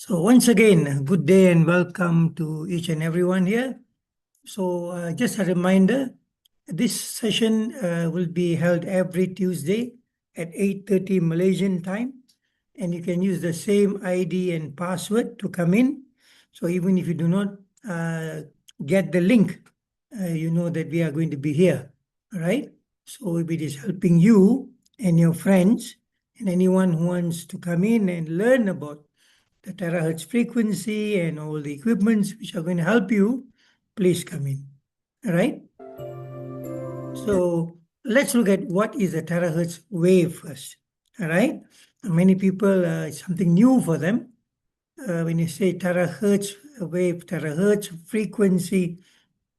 So once again, good day and welcome to each and everyone here. So just a reminder, this session will be held every Tuesday at 8:30 Malaysian time, and you can use the same ID and password to come in. So even if you do not get the link, you know that we are going to be here, all right? So it is helping you and your friends and anyone who wants to come in and learn about the terahertz frequency and all the equipments which are going to help you, please come in. All right. So let's look at what is a terahertz wave first. All right. Many people, it's something new for them. When you say terahertz wave, terahertz frequency,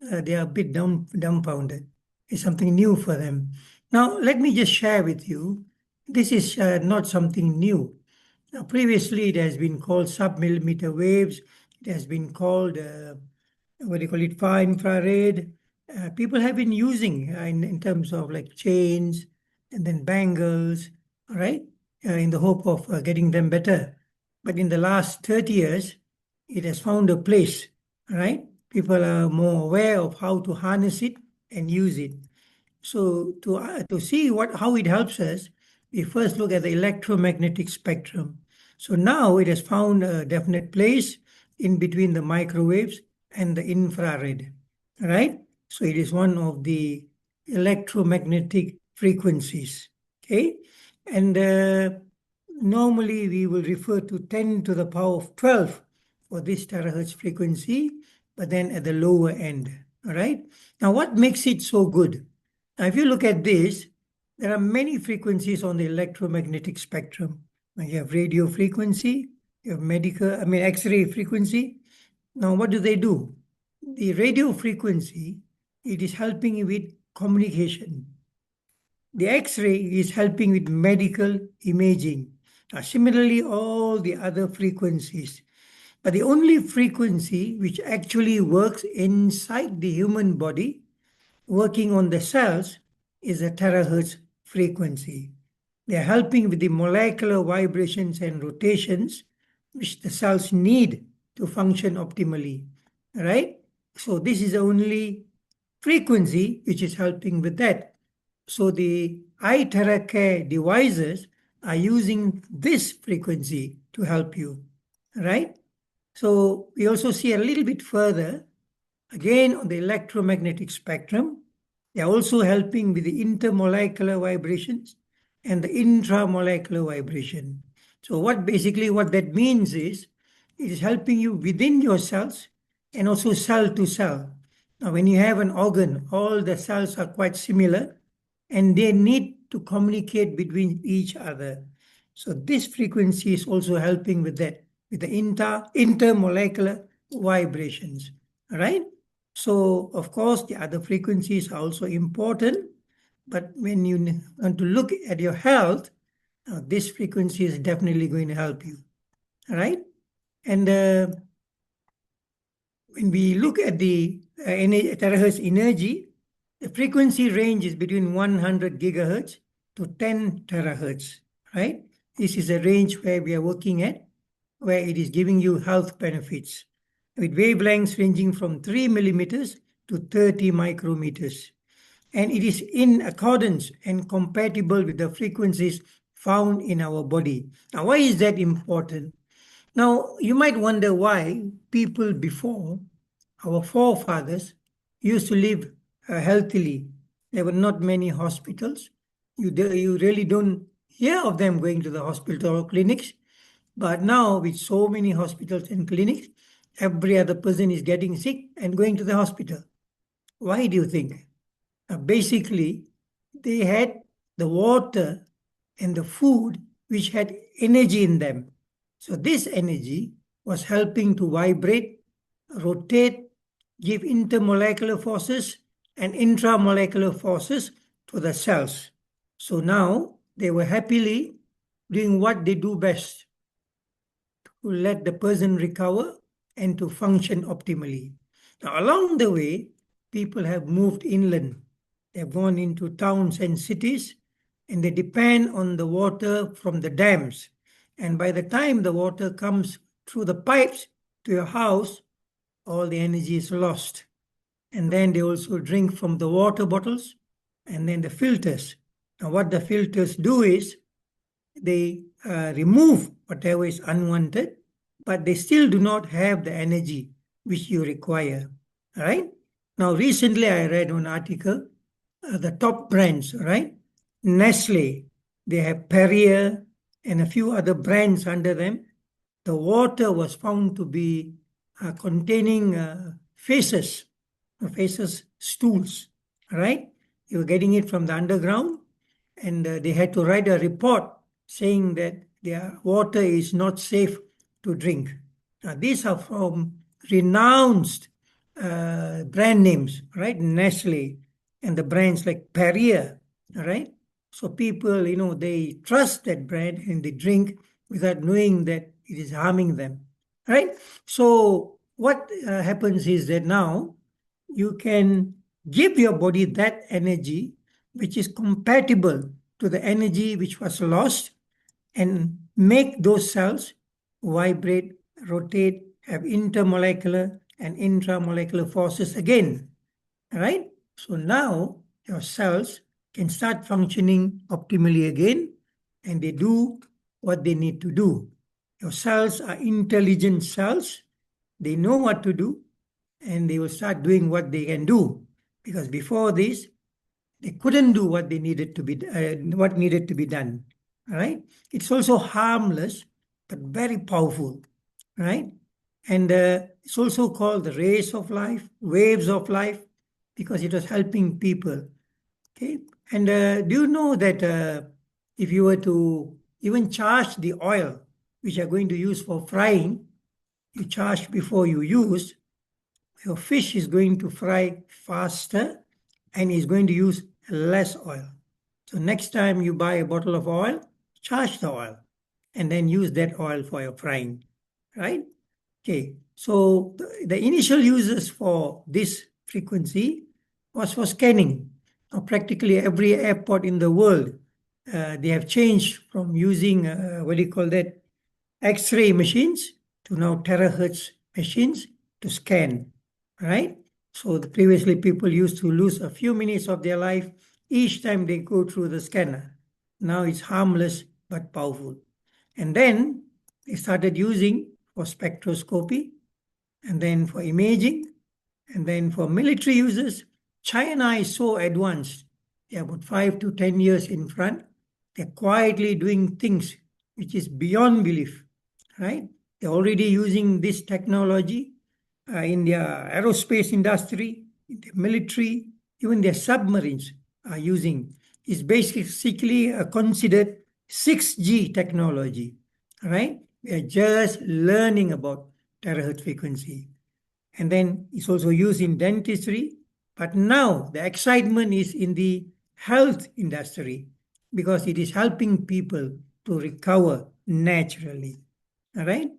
they are a bit dumbfounded. It's something new for them. Now, let me just share with you. This is not something new. Now, previously, it has been called sub-millimeter waves. It has been called, what do you call it, far infrared. People have been using in terms of like chains and then bangles, all right, in the hope of getting them better. But in the last 30 years, it has found a place, all right? People are more aware of how to harness it and use it. So to see how it helps us, we first look at the electromagnetic spectrum. So now it has found a definite place in between the microwaves and the infrared, right? So it is one of the electromagnetic frequencies, okay? And normally we will refer to 10 to the power of 12 for this terahertz frequency, but then at the lower end, all right? Now, what makes it so good? Now, if you look at this, there are many frequencies on the electromagnetic spectrum. Now, you have radio frequency, you have X-ray frequency. Now, what do? The radio frequency, it is helping you with communication. The X-ray is helping with medical imaging. Now, similarly, all the other frequencies. But the only frequency which actually works inside the human body, working on the cells, is a terahertz frequency. They are helping with the molecular vibrations and rotations which the cells need to function optimally, right? So this is the only frequency which is helping with that. So the iTeraCare devices are using this frequency to help you, right? So we also see a little bit further, again on the electromagnetic spectrum, they are also helping with the intermolecular vibrations and the intramolecular vibration. So what that means is it is helping you within your cells and also cell to cell. Now, when you have an organ, all the cells are quite similar and they need to communicate between each other. So this frequency is also helping with that, with the intermolecular vibrations, right? So, of course, the other frequencies are also important, but when you want to look at your health, this frequency is definitely going to help you, all right? And when we look at the terahertz energy, the frequency range is between 100 gigahertz to 10 terahertz, right? This is a range where we are working at, where it is giving you health benefits, with wavelengths ranging from 3 millimeters to 30 micrometers. And it is in accordance and compatible with the frequencies found in our body. Now, why is that important? Now, you might wonder why people before, our forefathers, used to live healthily. There were not many hospitals. You really don't hear of them going to the hospital or clinics. But now, with so many hospitals and clinics, every other person is getting sick and going to the hospital. Why do you think? Basically, they had the water and the food which had energy in them. So this energy was helping to vibrate, rotate, give intermolecular forces and intramolecular forces to the cells. So now they were happily doing what they do best, to let the person recover and to function optimally. Now, along the way, people have moved inland. They've gone into towns and cities, and they depend on the water from the dams. And by the time the water comes through the pipes to your house, all the energy is lost. And then they also drink from the water bottles and then the filters. Now, what the filters do is they remove whatever is unwanted, but they still do not have the energy which you require. All right. Now, recently I read one article, the top brands, right? Nestle, they have Perrier and a few other brands under them. The water was found to be containing faces stools, right? You were getting it from the underground, and they had to write a report saying that their water is not safe to drink. Now, these are from renowned brand names, right? Nestle and the brands like Perrier, right? So people, they trust that brand and they drink without knowing that it is harming them, right? So what happens is that now you can give your body that energy which is compatible to the energy which was lost and make those cells vibrate, rotate, have intermolecular and intramolecular forces again. Right? So now your cells can start functioning optimally again and they do what they need to do. Your cells are intelligent cells. They know what to do and they will start doing what they can do. Because before this, they couldn't do what what needed to be done. Right? It's also harmless, but very powerful. Right? And it's also called the rays of life, waves of life, because it was helping people. Okay. And do you know that if you were to even charge the oil which you're going to use for frying, you charge before you use, your fish is going to fry faster and is going to use less oil. So next time you buy a bottle of oil, charge the oil and then use that oil for your frying, right? Okay, so the initial uses for this frequency was for scanning. Now, practically every airport in the world, they have changed from using, what do you call that, X-ray machines to now terahertz machines to scan, right? So previously people used to lose a few minutes of their life each time they go through the scanner. Now it's harmless but powerful. And then they started using for spectroscopy, and then for imaging, and then for military users. China is so advanced. They're about 5 to 10 years in front. They're quietly doing things which is beyond belief, right? They're already using this technology in their aerospace industry, in the military, even their submarines are using. It's basically considered 6G technology, right? We are just learning about terahertz frequency. And then it's also used in dentistry. But now the excitement is in the health industry because it is helping people to recover naturally. All right.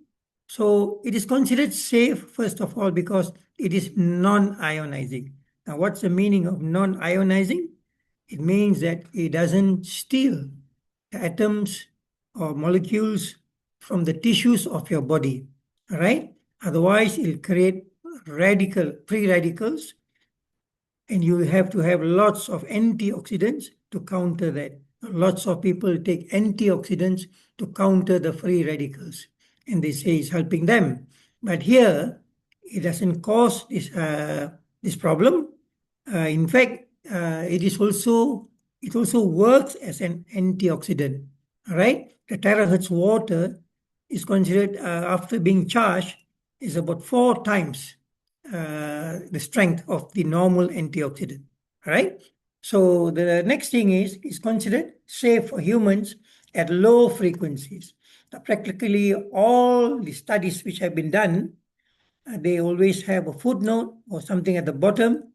So it is considered safe, first of all, because it is non-ionizing. Now, what's the meaning of non-ionizing? It means that it doesn't steal the atoms or molecules from the tissues of your body. All right. Otherwise, it'll create free radicals, and you have to have lots of antioxidants to counter that. Lots of people take antioxidants to counter the free radicals, and they say it's helping them. But here, it doesn't cause this problem. In fact, it also works as an antioxidant. All right, the terahertz water is considered after being charged is about 4 times the strength of the normal antioxidant. Right? So the next thing is considered safe for humans at low frequencies. Now, practically all the studies which have been done, they always have a footnote or something at the bottom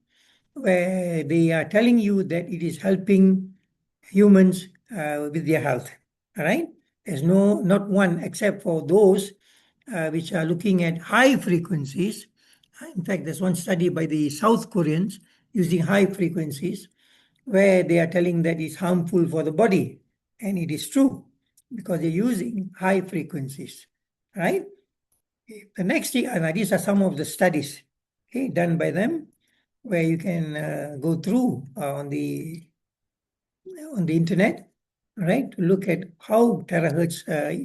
where they are telling you that it is helping humans with their health. All right? There's not one except for those which are looking at high frequencies. In fact, there's one study by the South Koreans using high frequencies where they are telling that it's harmful for the body. And it is true because they're using high frequencies, right? The next thing, these are some of the studies, okay, done by them, where you can go through on the internet, right, to look at how terahertz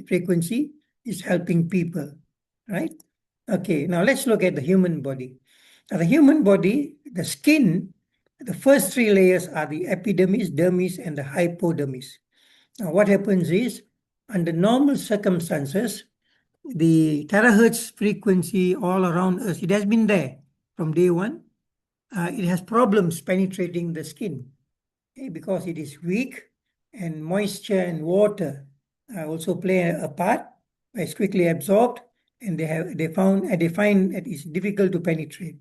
frequency is helping people, right? Okay, now let's look at the human body. Now, the human body, the skin, the first three layers are the epidermis, dermis, and the hypodermis. Now, what happens is, under normal circumstances, the terahertz frequency all around us, it has been there from day one. It has problems penetrating the skin, okay, because it is weak, and moisture and water also play a part. It's quickly absorbed, and they find that it's difficult to penetrate.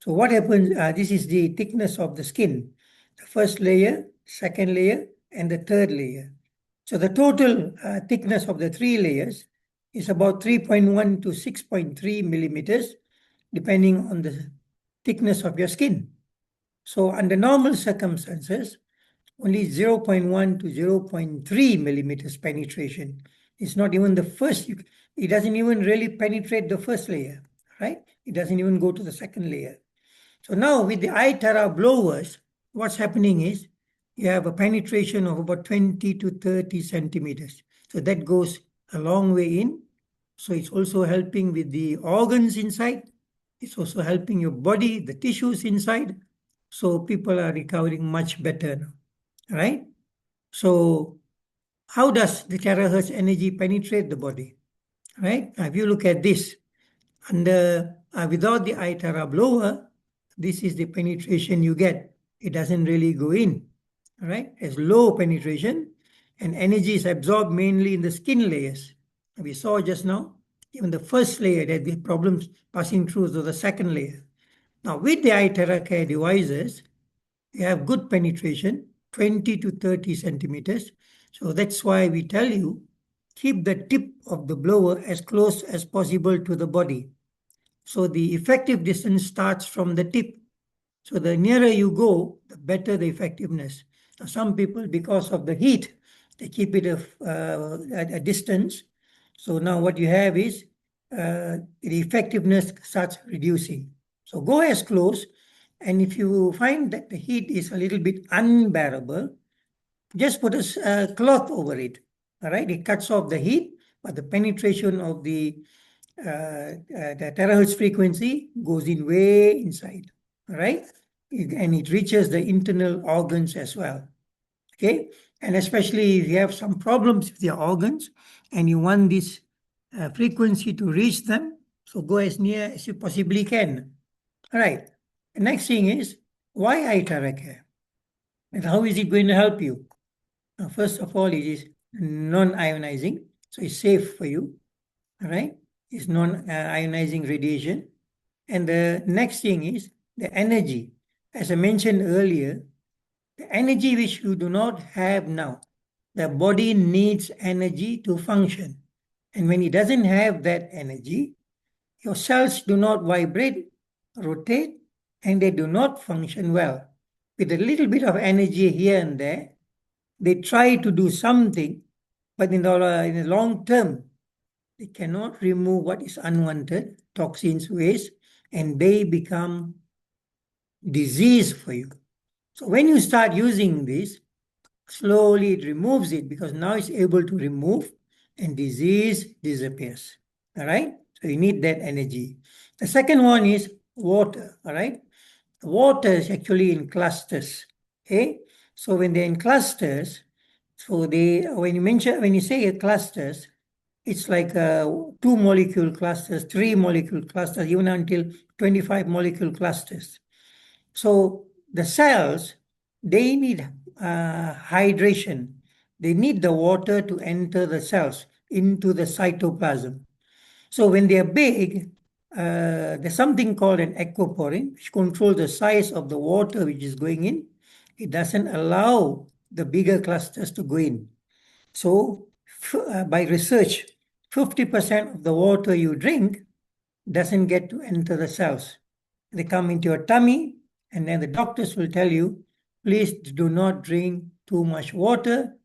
So what happens? This is the thickness of the skin: the first layer, second layer, and the third layer. So the total thickness of the three layers is about 3.1 to 6.3 millimeters, depending on the thickness of your skin. So under normal circumstances, only 0.1 to 0.3 millimeters penetration. It's not even the first, it doesn't even really penetrate the first layer, right? It doesn't even go to the second layer. So now with the iTera blowers, what's happening is you have a penetration of about 20 to 30 centimeters. So that goes a long way in. So it's also helping with the organs inside. It's also helping your body, the tissues inside. So people are recovering much better now, right? So how does the terahertz energy penetrate the body, right? Now, if you look at this, without the iTera blower, this is the penetration you get. It doesn't really go in, right? It's low penetration, and energy is absorbed mainly in the skin layers. We saw just now, even the first layer, that the problems passing through to the second layer. Now, with the iTera Care devices, you have good penetration, 20 to 30 centimeters. So that's why we tell you, keep the tip of the blower as close as possible to the body. So the effective distance starts from the tip. So the nearer you go, the better the effectiveness. Now, some people, because of the heat, they keep it at a distance. So now what you have is the effectiveness starts reducing. So go as close, and if you find that the heat is a little bit unbearable, just put a cloth over it. All right, it cuts off the heat, but the penetration of the terahertz frequency goes in way inside. All right, and it reaches the internal organs as well. Okay, and especially if you have some problems with your organs and you want this frequency to reach them, so go as near as you possibly can. All right. The next thing is, why iTera Care? And how is it going to help you? Now, first of all, it is non-ionizing, so it's safe for you. All right. It's non-ionizing radiation. And the next thing is the energy. As I mentioned earlier, the energy which you do not have now, the body needs energy to function. And when it doesn't have that energy, your cells do not vibrate, rotate, and they do not function well. With a little bit of energy here and there, they try to do something, but in the long term, they cannot remove what is unwanted, toxins, waste, and they become disease for you. So when you start using this, slowly it removes it, because now it's able to remove and disease disappears. All right? So you need that energy. The second one is water. All right? Water is actually in clusters. Okay? So when they're in clusters, so when you say clusters, it's like 2-molecule clusters, 3-molecule clusters, even until 25-molecule clusters. So the cells, they need hydration. They need the water to enter the cells into the cytoplasm. So when they are big, there's something called an aquaporin, which controls the size of the water which is going in. It doesn't allow the bigger clusters to go in. So by research, 50% of the water you drink doesn't get to enter the cells. They come into your tummy, and then the doctors will tell you, please do not drink too much water.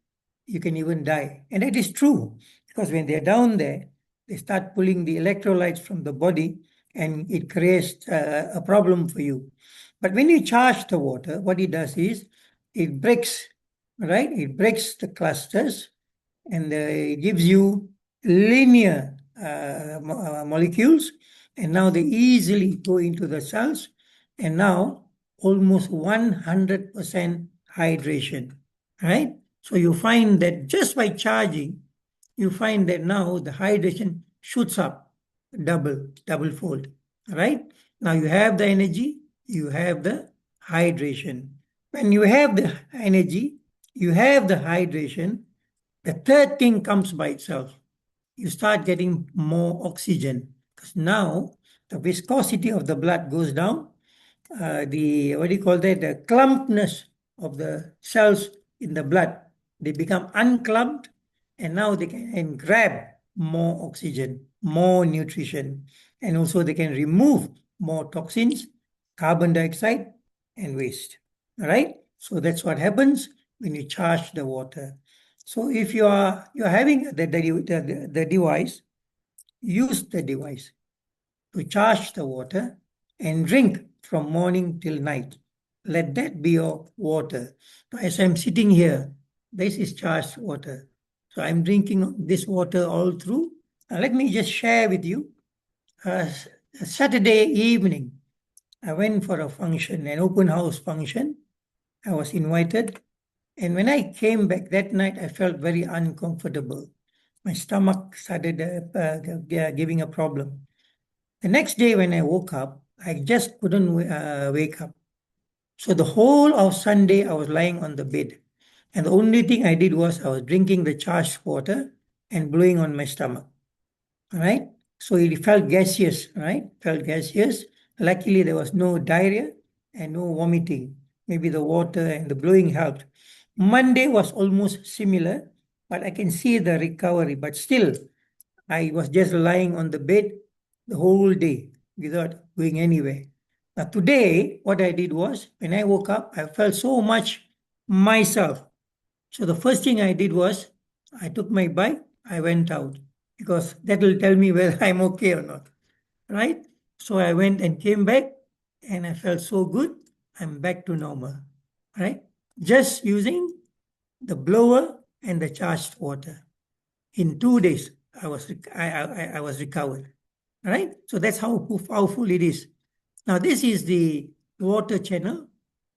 You can even die. And that is true, because when they're down there, they start pulling the electrolytes from the body, and it creates a problem for you. But when you charge the water, what it does is it breaks, right? It breaks the clusters, and it gives you linear molecules, and now they easily go into the cells, and now almost 100% hydration, right? So you find that just by charging, you find that now the hydration shoots up double fold, right? Now you have the energy, you have the hydration. When you have the energy, you have the hydration, the third thing comes by itself. You start getting more oxygen because now the viscosity of the blood goes down. The what do you call that? The clumpness of the cells in the blood, they become unclumped, and now they can grab more oxygen, more nutrition, and also they can remove more toxins, carbon dioxide, and waste. All right. So that's what happens when you charge the water. So if you're having the device, use the device to charge the water and drink from morning till night. Let that be your water. So as I'm sitting here, this is charged water. So I'm drinking this water all through. Let me just share with you. Saturday evening, I went for a function, an open house function. I was invited. And when I came back that night, I felt very uncomfortable. My stomach started giving a problem. The next day when I woke up, I just couldn't wake up. So the whole of Sunday, I was lying on the bed. And the only thing I did was I was drinking the charged water and blowing on my stomach. All right. So it felt gaseous, right? Felt gaseous. Luckily, there was no diarrhea and no vomiting. Maybe the water and the blowing helped. Monday was almost similar, but I can see the recovery. But still, I was just lying on the bed the whole day without going anywhere. Now, today, what I did was when I woke up, I felt so much myself. So the first thing I did was I took my bike, I went out because that will tell me whether I'm okay or not, right? So I went and came back and I felt so good. I'm back to normal, right? Just using the blower and the charged water. In 2 days, I was recovered, right? So that's how powerful it is. Now, this is the water channel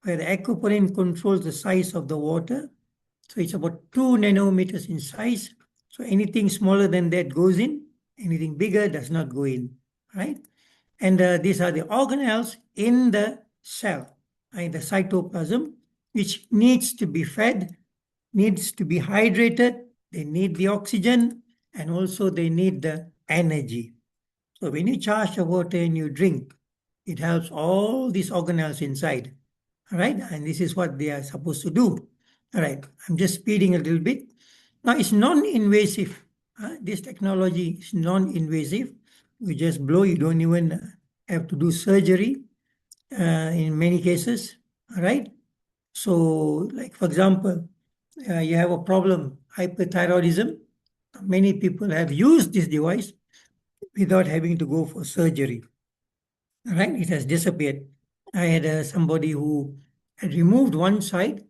where the aquaporin controls the size of the water. So it's about 2 nanometers in size. So anything smaller than that goes in, anything bigger does not go in, right? And these are the organelles in the cell, in the cytoplasm, which needs to be fed, needs to be hydrated, they need the oxygen, and also they need the energy. So when you charge the water and you drink, it helps all these organelles inside. All right. And this is what they are supposed to do. All right. I'm just speeding a little bit. Now it's non-invasive. This technology is non-invasive. You just blow. You don't even have to do surgery in many cases. All right. So, like for example, you have a problem, hyperthyroidism. Many people have used this device without having to go for surgery. All right, it has disappeared. I had somebody who had removed one side.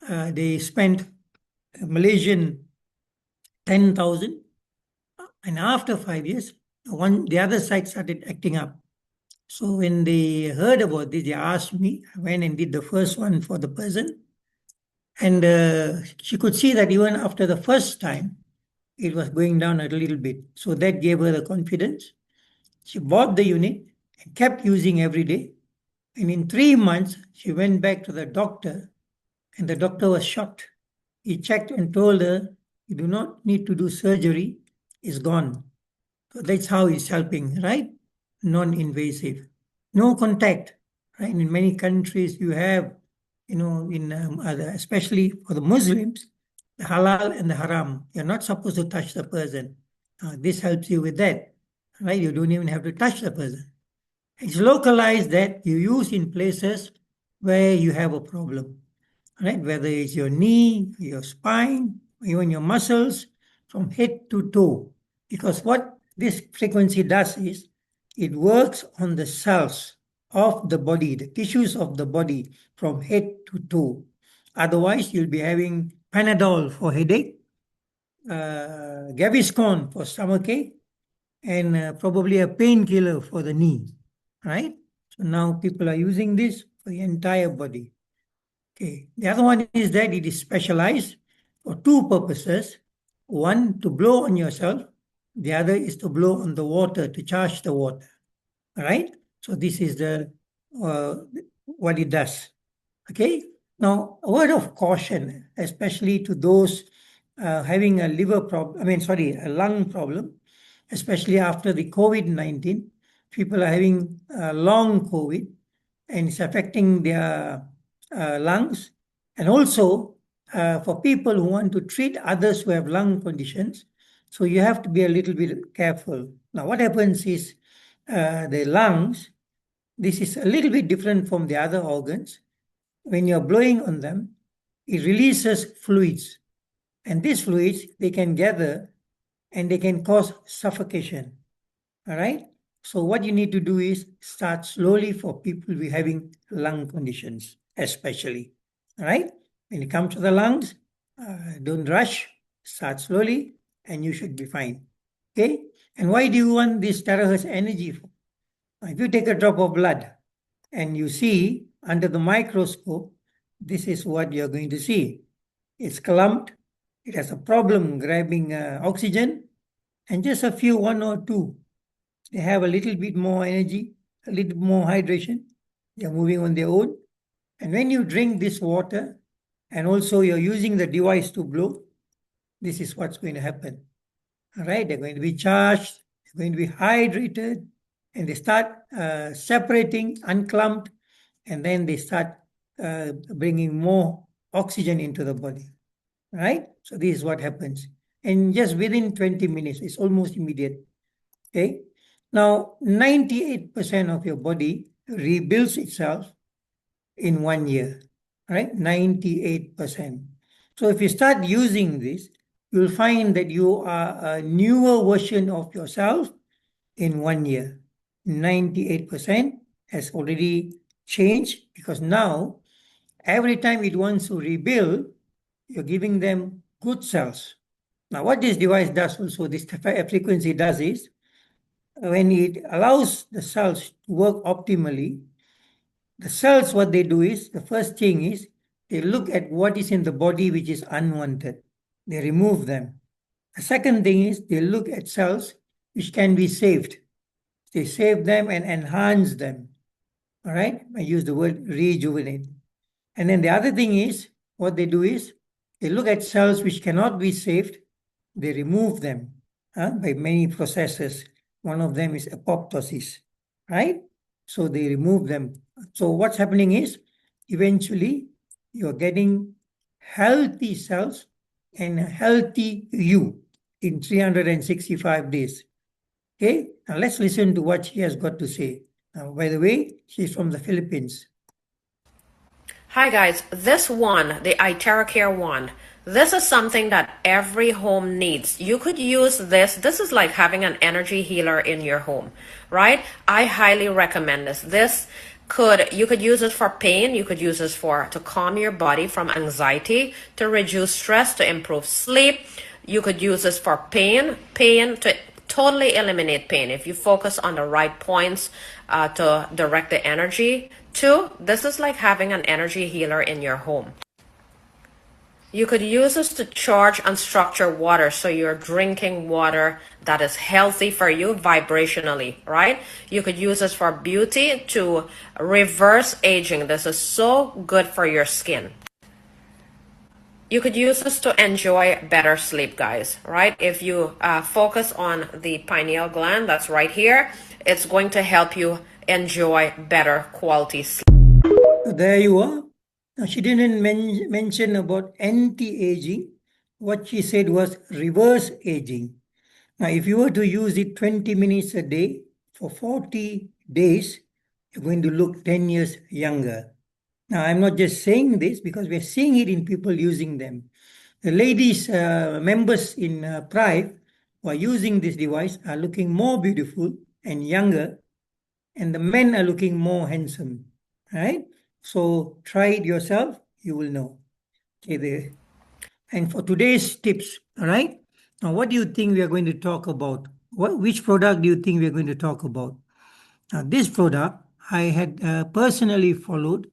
They spent Malaysian 10,000, and after 5 years, the other side started acting up. So when they heard about this, they asked me. I went and did the first one for the person, and she could see that even after the first time, it was going down a little bit. So that gave her the confidence. She bought the unit and kept using every day. And in 3 months, she went back to the doctor, and the doctor was shocked. He checked and told her, "You do not need to do surgery, it's gone." So that's how it's helping, right? Non invasive. No contact, right? In many countries, you have, especially for the Muslims, the halal and the haram. You're not supposed to touch the person. This helps you with that, right? You don't even have to touch the person. It's localized that you use in places where you have a problem, right? Whether it's your knee, your spine, even your muscles, from head to toe. Because what this frequency does is it works on the cells of the body, the tissues of the body from head to toe. Otherwise, you'll be having Panadol for headache, Gaviscon for stomachache, and probably a painkiller for the knee, right? So now people are using this for the entire body. Okay. The other one is that it is specialized for two purposes. One, to blow on yourself. The other is to blow on the water, to charge the water. All right. So this is the what it does. Okay. Now, a word of caution, especially to those having a liver problem, a lung problem, especially after the COVID-19. People are having long COVID and it's affecting their lungs. And also for people who want to treat others who have lung conditions, so you have to be a little bit careful. Now, what happens is the lungs, this is a little bit different from the other organs. When you're blowing on them, it releases fluids. And these fluids, they can gather and they can cause suffocation. All right? So what you need to do is start slowly for people who are having lung conditions, especially. All right? When it comes to the lungs, don't rush, start slowly, and you should be fine. Okay? And why do you want this terahertz energy for? If you take a drop of blood and you see under the microscope, this is what you're going to see. It's clumped, it has a problem grabbing oxygen, and just a few, one or two, they have a little bit more energy, a little more hydration. They're moving on their own. And when you drink this water, and also you're using the device to blow, this is what's going to happen. All right, they're going to be charged, they're going to be hydrated, and they start separating, unclumped, and then they start bringing more oxygen into the body. Right? So this is what happens. And just within 20 minutes, it's almost immediate. Okay? Now, 98% of your body rebuilds itself in 1 year. Right? 98%. So if you start using this, you'll find that you are a newer version of yourself in 1 year. 98% has already changed because now every time it wants to rebuild, you're giving them good cells. Now, what this device does also, this frequency does is, when it allows the cells to work optimally, the cells, what they do is, the first thing is, they look at what is in the body which is unwanted. They remove them. The second thing is, they look at cells which can be saved. They save them and enhance them. All right? I use the word rejuvenate. And then the other thing is, what they do is, they look at cells which cannot be saved, they remove them by many processes. One of them is apoptosis, right? So they remove them. So what's happening is, eventually, you're getting healthy cells and a healthy you in 365 days. Okay, now let's listen to what she has got to say. Now, by the way, she's from the Philippines. Hi guys, this one, the Terahertz one, this is something that every home needs. You could use this. This is like having an energy healer in your home, right? I highly recommend this. You could use it for pain. You could use this to calm your body from anxiety, to reduce stress, to improve sleep. You could use this for pain to totally eliminate pain. If you focus on the right points to direct the energy to, this is like having an energy healer in your home. You could use this to charge and structure water, so you're drinking water that is healthy for you vibrationally, right? You could use this for beauty, to reverse aging. This is so good for your skin. You could use this to enjoy better sleep, guys, right? If you focus on the pineal gland that's right here, it's going to help you enjoy better quality sleep. There you are. Now, she didn't mention about anti-aging. What she said was reverse aging. Now, if you were to use it 20 minutes a day for 40 days, you're going to look 10 years younger. Now, I'm not just saying this because we're seeing it in people using them. The ladies, members in Pride, who are using this device are looking more beautiful and younger, and the men are looking more handsome. Right? So try it yourself, you will know. Okay, and for today's tips, all right? Now, what do you think we are going to talk about? Which product do you think we are going to talk about? Now, this product I had personally followed,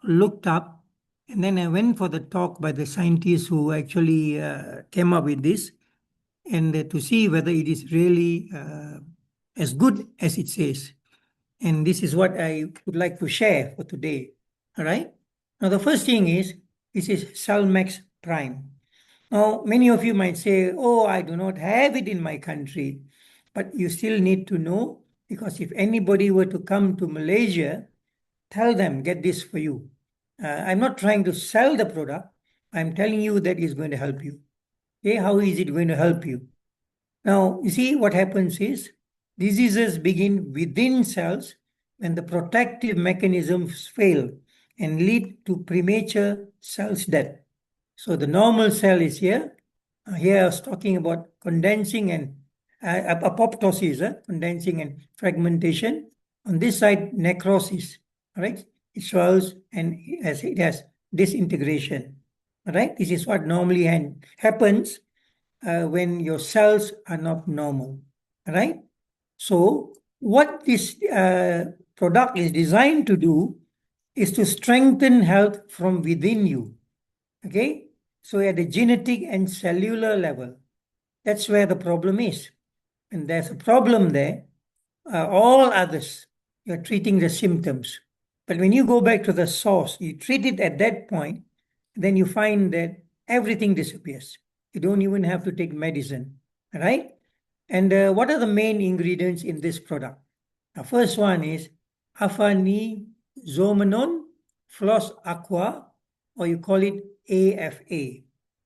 looked up, and then I went for the talk by the scientists who actually came up with this, and to see whether it is really as good as it says. And this is what I would like to share for today. All right. Now, the first thing is this is Cellmax Prime. Now, many of you might say, oh, I do not have it in my country. But you still need to know, because if anybody were to come to Malaysia, tell them, get this for you. I'm not trying to sell the product. I'm telling you that it's going to help you. Okay, how is it going to help you? Now, you see what happens is diseases begin within cells when the protective mechanisms fail and lead to premature cells death. So the normal cell is here. Here I was talking about condensing and apoptosis, condensing and fragmentation. On this side, necrosis. All right, it swells and it has disintegration. All right, this is what normally happens when your cells are not normal. All right. So what this product is designed to do is to strengthen health from within you. Okay, so at the genetic and cellular level, that's where the problem is. And there's a problem there. All others, you're treating the symptoms. But when you go back to the source, you treat it at that point, then you find that everything disappears. You don't even have to take medicine, right? And what are the main ingredients in this product? The first one is afanizomenon floss aqua, or you call it AFA.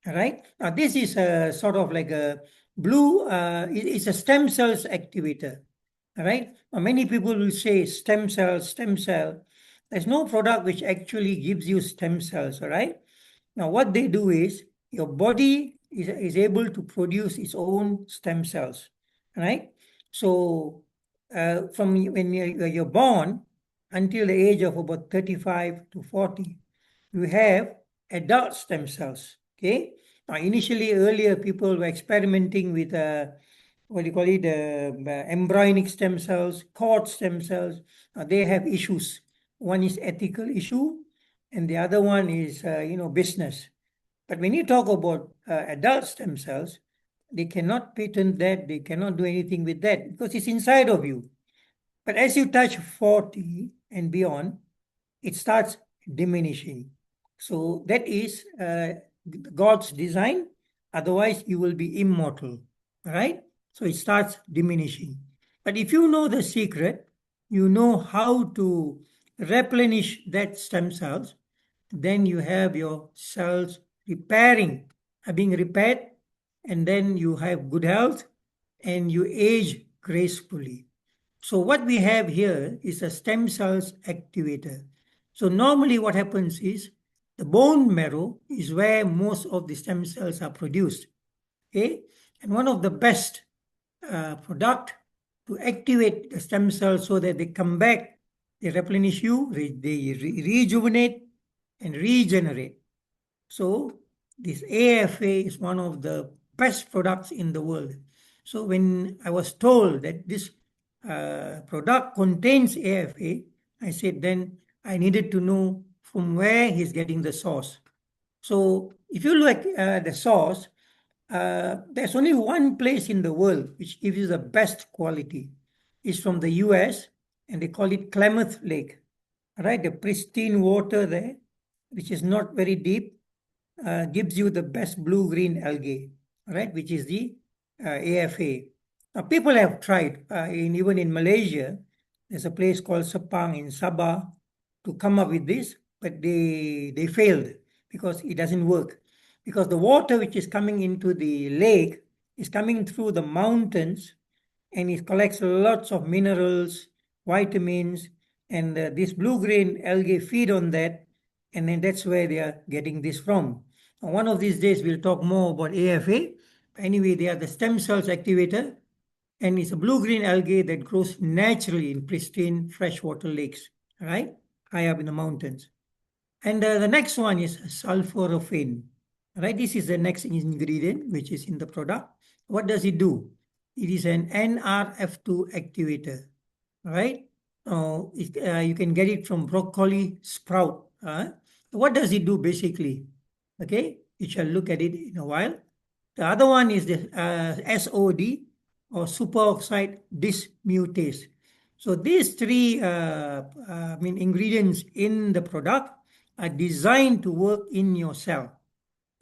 All right. Now, this is a sort of like a blue, it's a stem cells activator. All right. Now, many people will say stem cell, stem cell. There's no product which actually gives you stem cells. All right. Now, what they do is your body is able to produce its own stem cells. All right. So, from when you're born until the age of about 35 to 40, you have adult stem cells. Okay. Now, initially, earlier, people were experimenting with what do you call it, embryonic stem cells, cord stem cells. They have issues. One is ethical issue, and the other one is, business. But when you talk about adult stem cells, they cannot patent that. They cannot do anything with that because it's inside of you. But as you touch 40 and beyond, it starts diminishing. So that is God's design. Otherwise, you will be immortal, right? So it starts diminishing. But if you know the secret, you know how to replenish that stem cells, then you have your cells being repaired, and then you have good health and you age gracefully. So what we have here is a stem cells activator. So normally what happens is the bone marrow is where most of the stem cells are produced. Okay, and one of the best product to activate the stem cells so that they come back, they replenish you, they rejuvenate and regenerate. So this AFA is one of the best products in the world. So when I was told that this product contains AFA, I said then I needed to know from where he's getting the source. So if you look at the source, there's only one place in the world which gives you the best quality. It's from the US, and they call it Klamath Lake. Right, the pristine water there, which is not very deep, gives you the best blue-green algae, right, which is the AFA. Now, people have tried, even in Malaysia, there's a place called Sepang in Sabah to come up with this, but they failed because it doesn't work. Because the water which is coming into the lake is coming through the mountains, and it collects lots of minerals, vitamins, and this blue-green algae feed on that, and then that's where they are getting this from. One of these days, we'll talk more about AFA, Anyway, they are the stem cells activator, and it's a blue-green algae that grows naturally in pristine freshwater lakes, right? High up in the mountains. And the next one is sulforaphane, right? This is the next ingredient which is in the product. What does it do? It is an NRF2 activator, right? You can get it from broccoli sprout. What does it do basically? Okay, you shall look at it in a while. The other one is the SOD, or superoxide dismutase. So these three ingredients in the product are designed to work in your cell.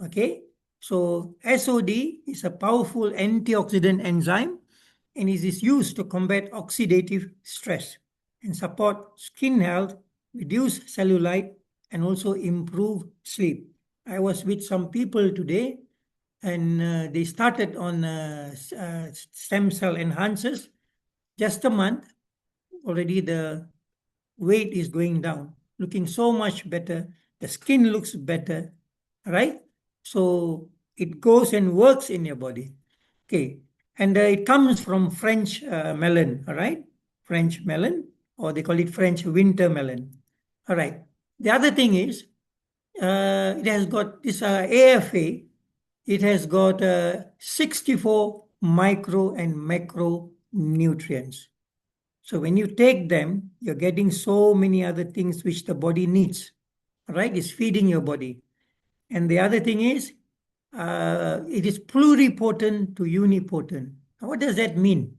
Okay, so SOD is a powerful antioxidant enzyme, and it is used to combat oxidative stress and support skin health, reduce cellulite, and also improve sleep. I was with some people today, and they started on stem cell enhancers. Just a month, already the weight is going down, looking so much better. The skin looks better, right? So it goes and works in your body. Okay. And it comes from French melon, all right? French melon, or they call it French winter melon. All right. The other thing is, it has got this AFA, it has got 64 micro and macro nutrients. So when you take them, you're getting so many other things which the body needs, right? It's feeding your body. And the other thing is, it is pluripotent to unipotent. Now, what does that mean?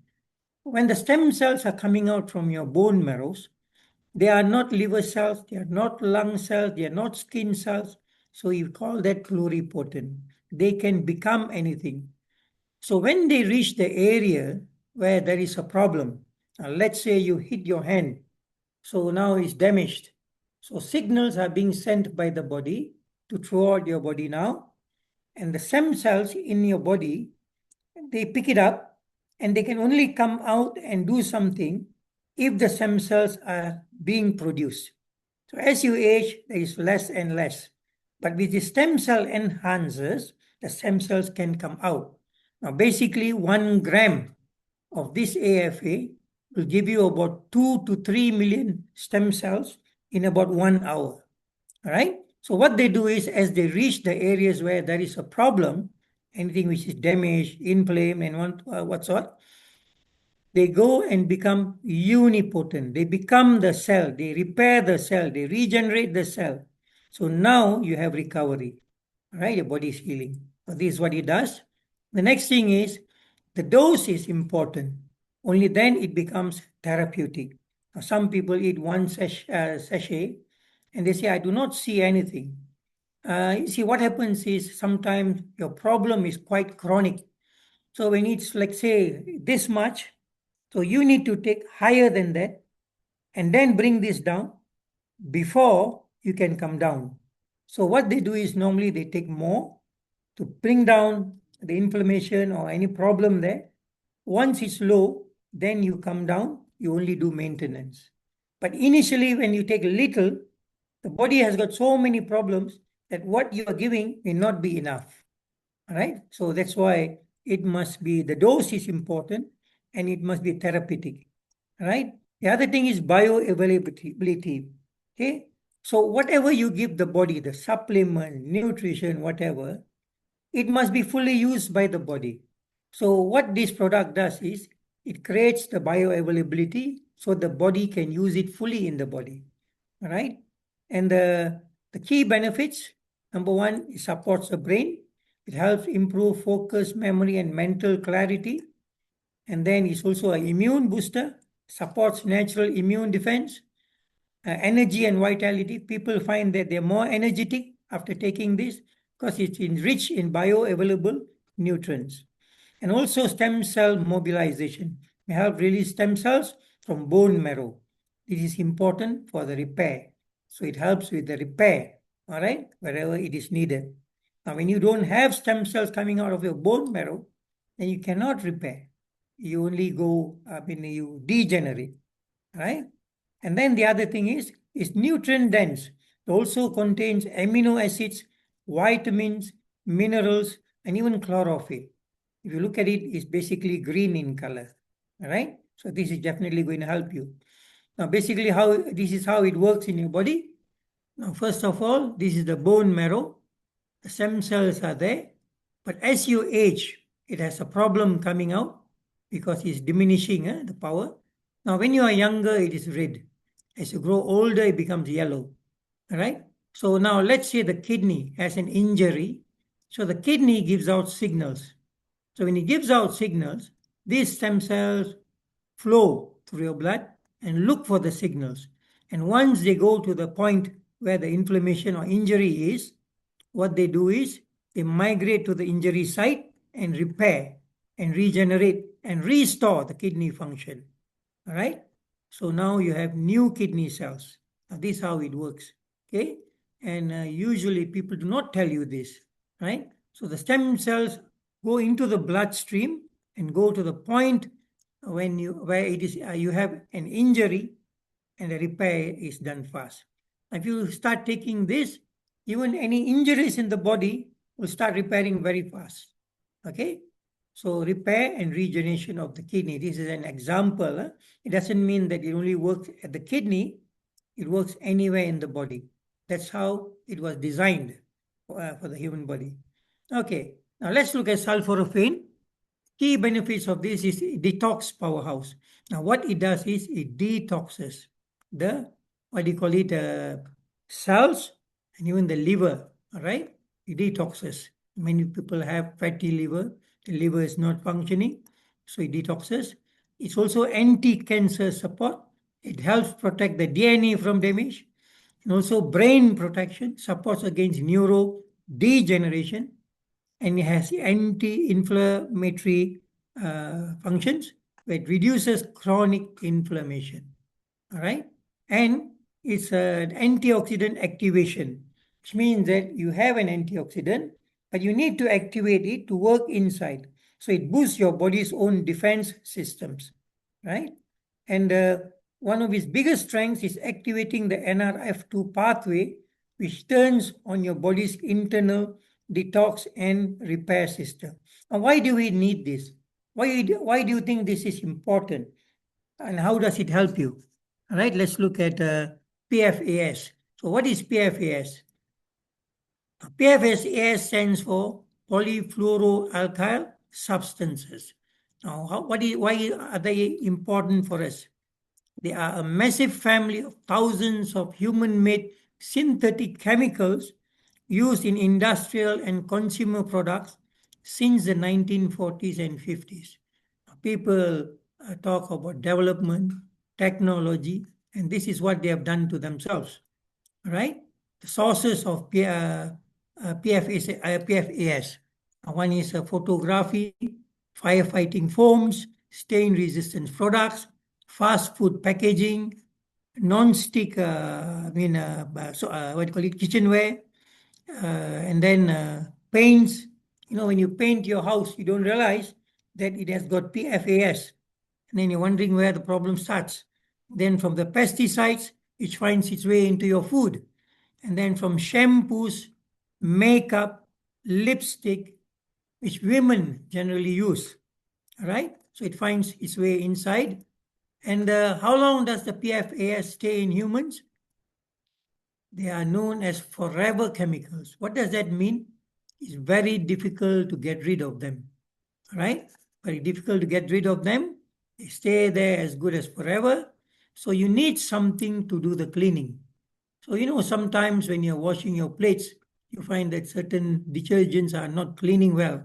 When the stem cells are coming out from your bone marrows, they are not liver cells, they are not lung cells, they are not skin cells. So you call that pluripotent. They can become anything. So when they reach the area where there is a problem, let's say you hit your hand, so now it's damaged. So signals are being sent by the body to throughout your body now, and the stem cells in your body, they pick it up, and they can only come out and do something if the stem cells are being produced. So as you age, there is less and less. But with the stem cell enhancers, the stem cells can come out. Now, basically, 1 gram of this AFA will give you about 2 to 3 million stem cells in about 1 hour. All right? So what they do is, as they reach the areas where there is a problem, anything which is damaged, inflamed, and whatsoever, they go and become unipotent. They become the cell. They repair the cell. They regenerate the cell. So now you have recovery. All right? Your body is healing. So this is what it does. The next thing is, the dose is important. Only then it becomes therapeutic. Now, some people eat one sachet and they say, I do not see anything. You see, what happens is sometimes your problem is quite chronic. So when it's like, say, this much, so you need to take higher than that and then bring this down before you can come down. So what they do is, normally they take more to bring down the inflammation or any problem there. Once it's low, then you come down, you only do maintenance. But initially, when you take little, the body has got so many problems that what you are giving may not be enough. All right? So that's why it must be, the dose is important, and it must be therapeutic. All right? The other thing is bioavailability. Okay? So whatever you give the body, the supplement, nutrition, whatever, it must be fully used by the body. So what this product does is, it creates the bioavailability so the body can use it fully in the body. All right? And the key benefits, number one, it supports the brain. It helps improve focus, memory, and mental clarity. And then it's also an immune booster, supports natural immune defense, energy and vitality. People find that they're more energetic after taking this because it's rich in bioavailable nutrients. And also stem cell mobilization. We help release stem cells from bone marrow. This is important for the repair. So it helps with the repair, all right, wherever it is needed. Now, when you don't have stem cells coming out of your bone marrow, then you cannot repair. You only go, you degenerate, right? And then the other thing is nutrient dense. It also contains amino acids, vitamins, minerals, and even chlorophyll. If you look at it, it's basically green in color. All right. So this is definitely going to help you. Now, basically, this is how it works in your body. Now, first of all, this is the bone marrow. The stem cells are there. But as you age, it has a problem coming out because it's diminishing the power. Now, when you are younger, it is red. As you grow older, it becomes yellow. All right. So now let's say the kidney has an injury. So the kidney gives out signals. So when it gives out signals, these stem cells flow through your blood and look for the signals. And once they go to the point where the inflammation or injury is, what they do is they migrate to the injury site and repair and regenerate and restore the kidney function. All right. So now you have new kidney cells. Now this is how it works. Okay. And usually people do not tell you this, right? So the stem cells go into the bloodstream and go to the point where it is you have an injury and the repair is done fast. If you start taking this, even any injuries in the body will start repairing very fast. Okay. So repair and regeneration of the kidney. This is an example. It doesn't mean that it only works at the kidney. It works anywhere in the body. That's how it was designed for the human body. Okay. Now let's look at sulforaphane. Key benefits of this is detox powerhouse. Now what it does is it detoxes the, what do you call it, cells and even the liver. All right. It detoxes. Many people have fatty liver. The liver is not functioning, so it detoxes. It's also anti-cancer support. It helps protect the DNA from damage. And also brain protection, supports against neurodegeneration, and it has anti-inflammatory functions, where it reduces chronic inflammation. All right. And it's an antioxidant activation, which means that you have an antioxidant, but you need to activate it to work inside. So it boosts your body's own defense systems, right? And one of its biggest strengths is activating the NRF2 pathway, which turns on your body's internal detox and repair system. And why do we need this? Why do you think this is important? And how does it help you? All right, let's look at PFAS. So what is PFAS? PFAS stands for polyfluoroalkyl substances. Now, why are they important for us? They are a massive family of thousands of human-made synthetic chemicals used in industrial and consumer products since the 1940s and 50s. People talk about development, technology, and this is what they have done to themselves, right? The sources of PFAS. One is photography, firefighting foams, stain-resistant products, fast food packaging, non-stick, what do you call it, kitchenware, and then paints. You know, when you paint your house, you don't realize that it has got PFAS. And then you're wondering where the problem starts. Then from the pesticides, which finds its way into your food. And then from shampoos, makeup, lipstick, which women generally use. All right? So it finds its way inside. And how long does the PFAS stay in humans? They are known as forever chemicals. What does that mean? It's very difficult to get rid of them. All right? Very difficult to get rid of them. They stay there as good as forever. So you need something to do the cleaning. So, you know, sometimes when you're washing your plates, you find that certain detergents are not cleaning well,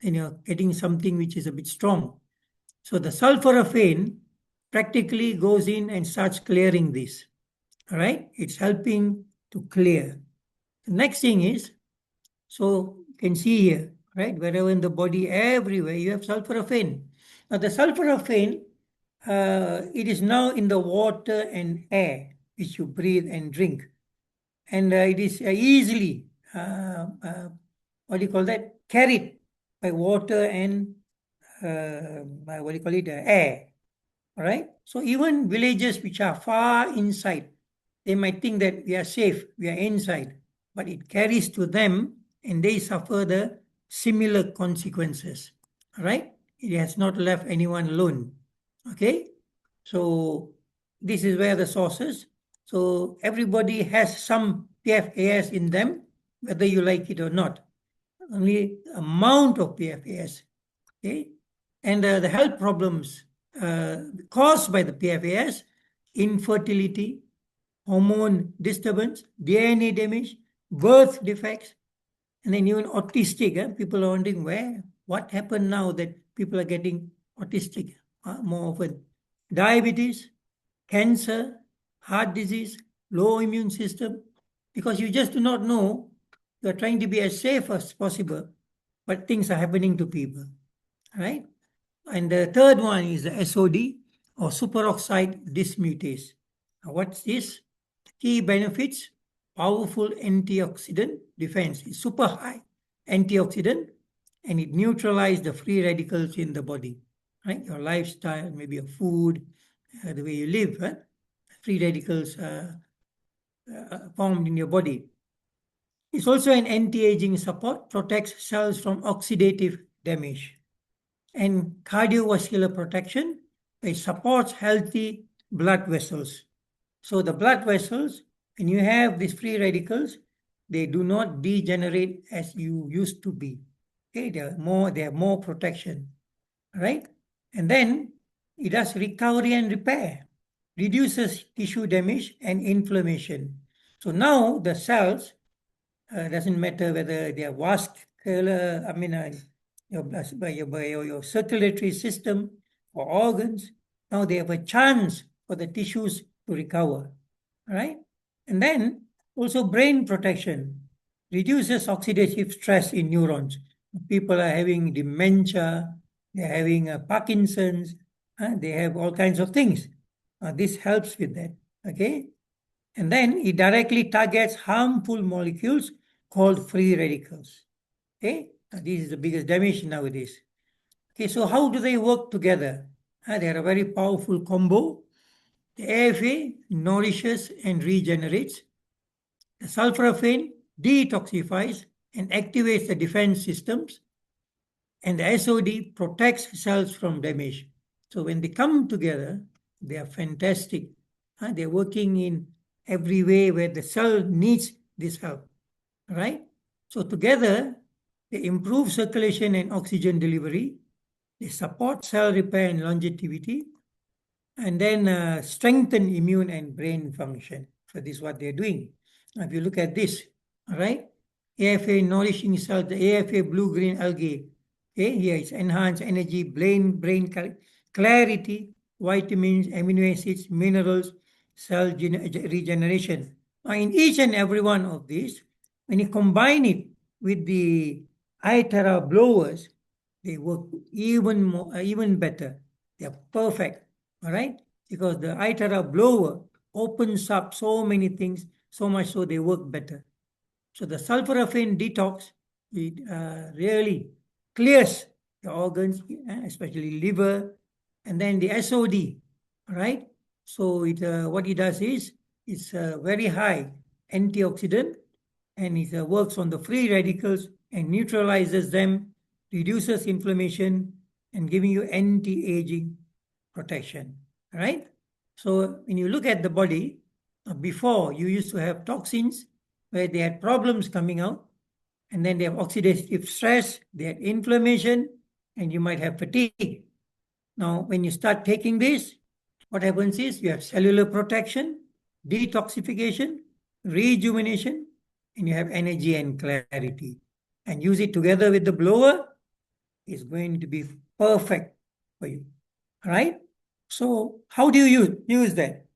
and you're getting something which is a bit strong. So the sulforaphane practically goes in and starts clearing this. All right? It's helping to clear. The next thing is, so you can see here, right? Wherever in the body, everywhere, you have sulforaphane. Now the sulforaphane, it is now in the water and air which you breathe and drink. And it is easily, what do you call that, carried by water and, what do you call it, air. All right? So even villages which are far inside, they might think that we are safe, we are inside, but it carries to them and they suffer the similar consequences. right? It has not left anyone alone. Okay, so this is where the source is. So everybody has some PFAS in them, whether you like it or not. Only amount of PFAS. Okay, and the health problems caused by the PFAS, infertility, hormone disturbance, DNA damage, birth defects, and then even autistic. People are wondering what happened now that people are getting autistic more often. Diabetes, cancer, heart disease, low immune system, because you just do not know. You are trying to be as safe as possible, but things are happening to people, right? And the third one is the SOD, or superoxide dismutase. Now, what's this? Key benefits: powerful antioxidant defense, is super high antioxidant, and it neutralizes the free radicals in the body, right? Your lifestyle, maybe your food, the way you live, free radicals formed in your body. It's also an anti-aging support, protects cells from oxidative damage. And cardiovascular protection, it supports healthy blood vessels. So the blood vessels, when you have these free radicals, they do not degenerate as you used to be. Okay, they have more protection, right? And then it does recovery and repair, reduces tissue damage and inflammation. So now the cells, doesn't matter whether they are vascular, your circulatory system or organs. Now they have a chance for the tissues to recover, right? And then also brain protection, reduces oxidative stress in neurons. People are having dementia, they're having Parkinson's, they have all kinds of things. This helps with that, okay? And then it directly targets harmful molecules called free radicals. Okay, this is the biggest damage nowadays. Okay, so how do they work together? They are a very powerful combo. The AFA nourishes and regenerates. The sulforaphane detoxifies and activates the defense systems. And the SOD protects cells from damage. So when they come together, they are fantastic. They're working in every way where the cell needs this help, right? So together, they improve circulation and oxygen delivery. They support cell repair and longevity, and then strengthen immune and brain function. So this is what they're doing. Now, if you look at this, all right, AFA nourishing cells, the AFA blue-green algae. Okay, here it's enhanced energy, brain clarity, vitamins, amino acids, minerals, cell regeneration. Now, in each and every one of these, when you combine it with the iTerra blowers, they work even more, even better. They are perfect, all right? Because the iTerra blower opens up so many things, so much so they work better. So the sulforaphane detox, it really clears the organs, especially liver, and then the SOD, right? So what it does is it's very high antioxidant, and it works on the free radicals and neutralizes them, reduces inflammation, and giving you anti-aging protection, right? So when you look at the body, before you used to have toxins where they had problems coming out, and then they have oxidative stress, they had inflammation, and you might have fatigue. Now, when you start taking this, what happens is you have cellular protection, detoxification, rejuvenation, and you have energy and clarity. And use it together with the blower, is going to be perfect for you. All right? So, how do you use that?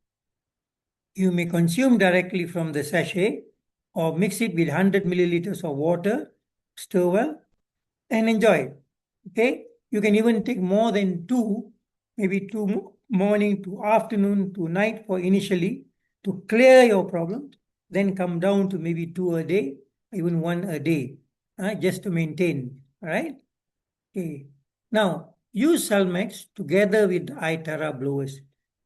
You may consume directly from the sachet or mix it with 100 milliliters of water, stir well, and enjoy. Okay? You can even take more than two, maybe two morning to afternoon to night for initially to clear your problems, then come down to maybe two a day, even one a day, just to maintain. All right? Okay. Now, use Salmex together with iTerra blowers.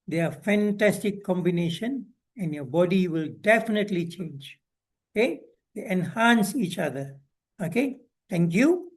They are fantastic combination and your body will definitely change. Okay? They enhance each other. Okay? Thank you.